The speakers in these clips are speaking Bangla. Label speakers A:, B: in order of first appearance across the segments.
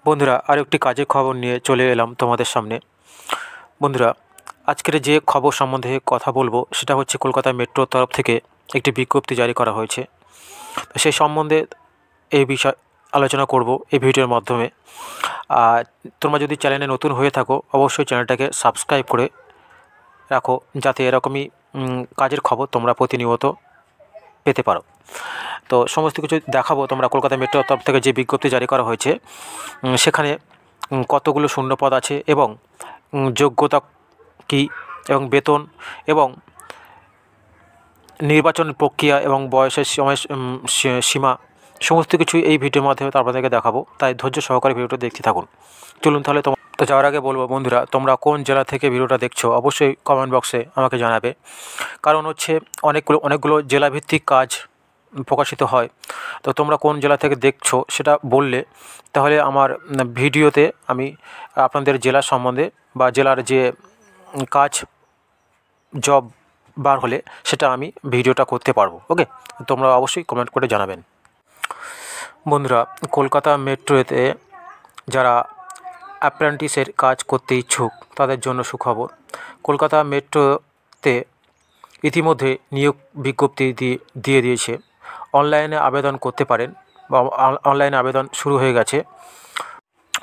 A: বন্ধুরা আরেকটি কাজের খবর নিয়ে চলে এলাম তোমাদের সামনে। বন্ধুরা, আজকের যে খবর সম্বন্ধে কথা বলবো সেটা হচ্ছে কলকাতা মেট্রোর তরফ থেকে একটি বিজ্ঞপ্তি জারি করা হয়েছে। সেই সম্বন্ধে এই বিষয় আলোচনা করব এই ভিডিওর মাধ্যমে। আর তোমরা যদি চ্যানেলে নতুন হয়ে থাকো অবশ্যই চ্যানেলটাকে সাবস্ক্রাইব করে রাখো, যাতে এরকমই কাজের খবর তোমরা প্রতিনিয়ত পেতে পারো। তো সমস্ত কিছু দেখাবো। তোমরা কলকাতা মেট্রোর তরফ থেকে যে বিজ্ঞপ্তি জারি করা হয়েছে সেখানে কতগুলো শূন্যপদ আছে এবং যোগ্যতা কী এবং বেতন এবং নির্বাচন প্রক্রিয়া এবং বয়সের সময় সীমা সমস্ত কিছু এই ভিডিওর মাধ্যমে আপনাদেরকে দেখাবো। তাই ধৈর্য সহকারে ভিডিওটা দেখতে থাকুন। চলুন তাহলে তো যাওয়ার আগে বলবো বন্ধুরা, তোমরা কোন জেলা থেকে ভিডিওটা দেখছো অবশ্যই কমেন্ট বক্সে আমাকে জানাবে। কারণ হচ্ছে অনেকগুলো জেলাভিত্তিক কাজ প্রকাশিত হয়। তো তোমরা কোন জেলা থেকে দেখছো সেটা বললে তাহলে আমার ভিডিওতে আমি আপনাদের জেলা সম্বন্ধে বা জেলার যে কাজ জব বার হলে সেটা আমি ভিডিওটা করতে পারবো। ওকে, তোমরা অবশ্যই কমেন্ট করে জানাবেন। বন্ধুরা, কলকাতা মেট্রোতে যারা অ্যাপ্রেন্টিসের কাজ করতে ইচ্ছুক তাদের জন্য সুখবর। কলকাতা মেট্রোতে ইতিমধ্যে নিয়োগ বিজ্ঞপ্তি দিয়ে দিয়েছে। অনলাইনে আবেদন করতে পারেন বা অনলাইনে আবেদন শুরু হয়ে গেছে।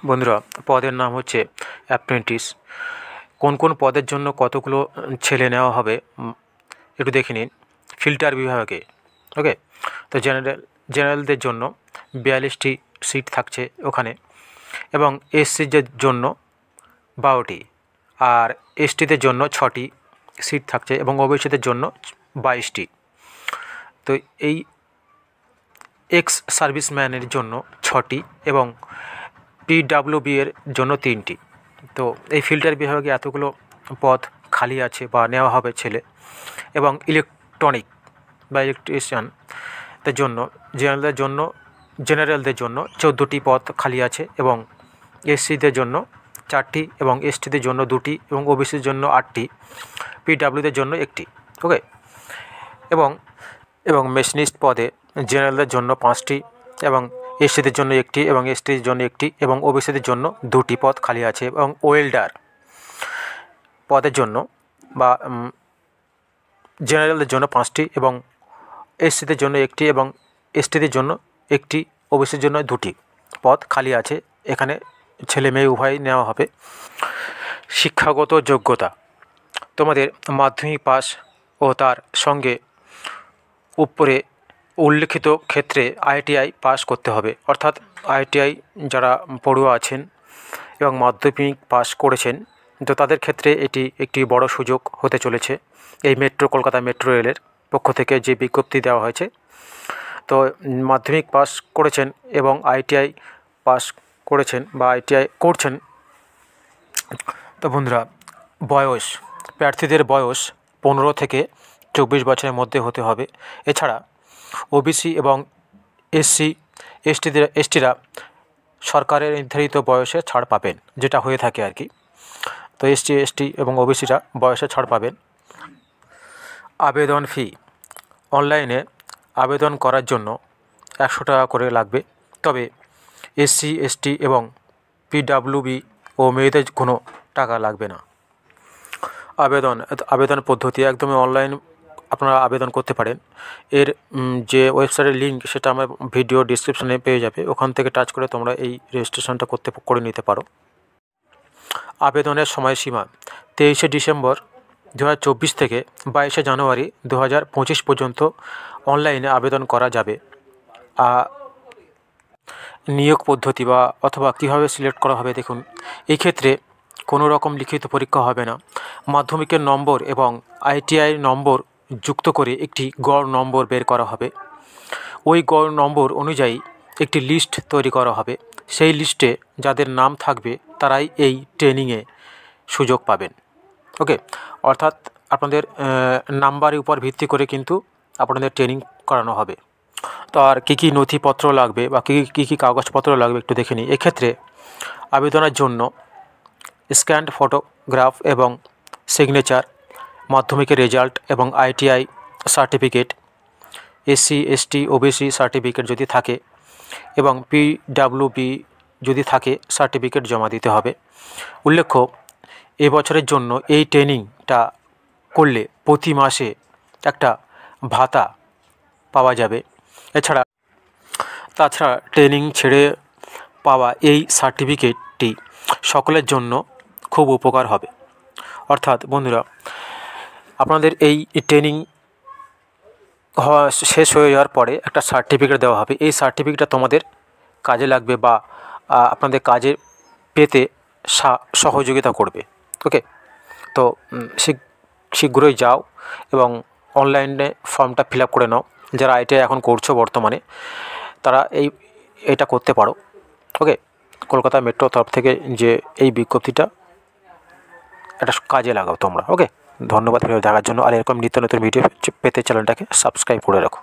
A: বন্ধুরা, পদের নাম হচ্ছে অ্যাপ্রেন্টিস। কোন কোন পদের জন্য কতগুলো ছেলে নেওয়া হবে একটু দেখে নিন। ফিল্টার বিভাগে, ওকে, তো জেনারেলদের জন্য 42টি সিট থাকছে ওখানে, এবং এসসিদের জন্য 12টি, আর এসটিদের জন্য 6টি সিট থাকছে এবং ওবিসিদের জন্য 22টি। তো এই এক্স সার্ভিসম্যানের জন্য 6টি এবং পিডাব্লিউবি এর জন্য 3টি। তো এই ফিল্টার বিভাগে এতগুলো পদ খালি আছে বা নেওয়া হবে ছেলে। এবং ইলেকট্রনিক বা ইলেকট্রিশিয়ানদের জন্য জেনারেলদের জন্য 14টি পদ খালি আছে এবং এসসিদের জন্য 4টি এবং এসটিদের জন্য 2টি এবং ওবিসির জন্য 8টি, পিডাব্লিউদের জন্য 1টি। ওকে, এবং মেশিনিস্ট পদে জেনারেলদের জন্য 5টি এবং এসসিদের জন্য 1টি এবং এসটির জন্য 1টি এবং ওবিসিদের জন্য 2টি পদ খালি আছে। এবং ওয়েল্ডার পদের জন্য বা জেনারেলদের জন্য 5টি এবং এসসিদের জন্য 1টি এবং এসটিদের জন্য 1টি, ওবিসির জন্য 2টি পদ খালি আছে। এখানে ছেলে মেয়ে উভয়ই নেওয়া হবে। শিক্ষাগত যোগ্যতা, তোমাদের মাধ্যমিক পাস ও তার সঙ্গে উপরে উল্লিখিত ক্ষেত্রে আইটিআই পাস করতে হবে। অর্থাৎ আইটিআই যারা পড়ুয়া আছেন এবং মাধ্যমিক পাস করেছেন, তো তাদের ক্ষেত্রে এটি একটি বড় সুযোগ হতে চলেছে। এই কলকাতা মেট্রো রেলের পক্ষ থেকে যে বিজ্ঞপ্তি দেওয়া হয়েছে, তো মাধ্যমিক পাস করেছেন এবং আইটিআই পাস করেছেন বা আইটিআই করছেন। তো বন্ধুরা, প্রার্থীদের বয়স 15 থেকে 24 বছরের মধ্যে হতে হবে। এছাড়া ওবিসি এবং এসটিরা সরকারের নির্ধারিত বয়সে ছাড় পাবেন, যেটা হয়ে থাকে আর কি। তো এসটি এবং ওবিসিরা বয়সে ছাড় পাবেন। আবেদন ফি, অনলাইনে আবেদন করার জন্য 100 টাকা করে লাগবে। তবে এসসি, এসটি এবং পিডাব্লিউবি ও মেয়েদের কোনো টাকা লাগবে না। আবেদন পদ্ধতি একদমই অনলাইন, আপনারা আবেদন করতে পারেন। এর যে ওয়েবসাইটের লিঙ্ক সেটা আমার ভিডিও ডিসক্রিপশনে পেয়ে যাবে। ওখান থেকে টাচ করে তোমরা এই রেজিস্ট্রেশনটা করে নিতে পারো। আবেদনের সময়সীমা 23শে ডিসেম্বর 2024 থেকে 22শে জানুয়ারি 2025 পর্যন্ত অনলাইনে আবেদন করা যাবে। নিয়োগ পদ্ধতি অথবা কীভাবে সিলেক্ট করা হবে দেখুন। এই ক্ষেত্রে কোনো রকম লিখিত পরীক্ষা হবে না। মাধ্যমিকের নম্বর এবং আইটিআই নম্বর যুক্ত করে একটি গড় নম্বর বের করা হবে। ওই গড় নম্বর অনুযায়ী একটি লিস্ট তৈরি করা হবে। সেই লিস্টে যাদের নাম থাকবে তারাই এই ট্রেনিংয়ে সুযোগ পাবেন। ওকে, অর্থাৎ আপনাদের নাম্বারের উপর ভিত্তি করে কিন্তু আপনাদের ট্রেনিং করানো হবে। তো আর কী কী নথিপত্র লাগবে বা কী কী কাগজপত্র লাগবে একটু দেখে নিই। এক্ষেত্রে আবেদনের জন্য স্ক্যান্ড ফটোগ্রাফ এবং সিগনেচার, মাধ্যমিকের রেজাল্ট এবং ITI certificate, SC, ST, OBC certificate যদি থাকে এবং পিডাব্লিউবি যদি থাকে সার্টিফিকেট জমা দিতে হবে। উল্লেখ্য, এবছরের জন্য এই ট্রেনিংটা করলে প্রতি মাসে একটা ভাতা পাওয়া যাবে। তাছাড়া ট্রেনিং ছেড়ে পাওয়া এই সার্টিফিকেটটি সকলের জন্য খুব উপকার হবে। অর্থাৎ বন্ধুরা, আপনাদের এই ট্রেনিং শেষ হয়ে যাওয়ার পরে একটা সার্টিফিকেট দেওয়া হবে। এই সার্টিফিকেটটা তোমাদের কাজে লাগবে বা আপনাদের কাজে পেতে সহযোগিতা করবে। ওকে, তো শীঘ্রই যাও এবং অনলাইনে ফর্মটা ফিল আপ করে নাও। যারা আইটিআই এখন করছো বর্তমানে, তারা এটা করতে পারো। ওকে, কলকাতা মেট্রো তরফ থেকে যে এই বিজ্ঞপ্তিটা, এটা কাজে লাগাও তোমরা। ওকে, ধন্যবাদ ভিডিও দেখার জন্য। আর এরকম নিত্য নতুন ভিডিও পেতে চ্যানেলটাকে সাবস্ক্রাইব করে রাখো।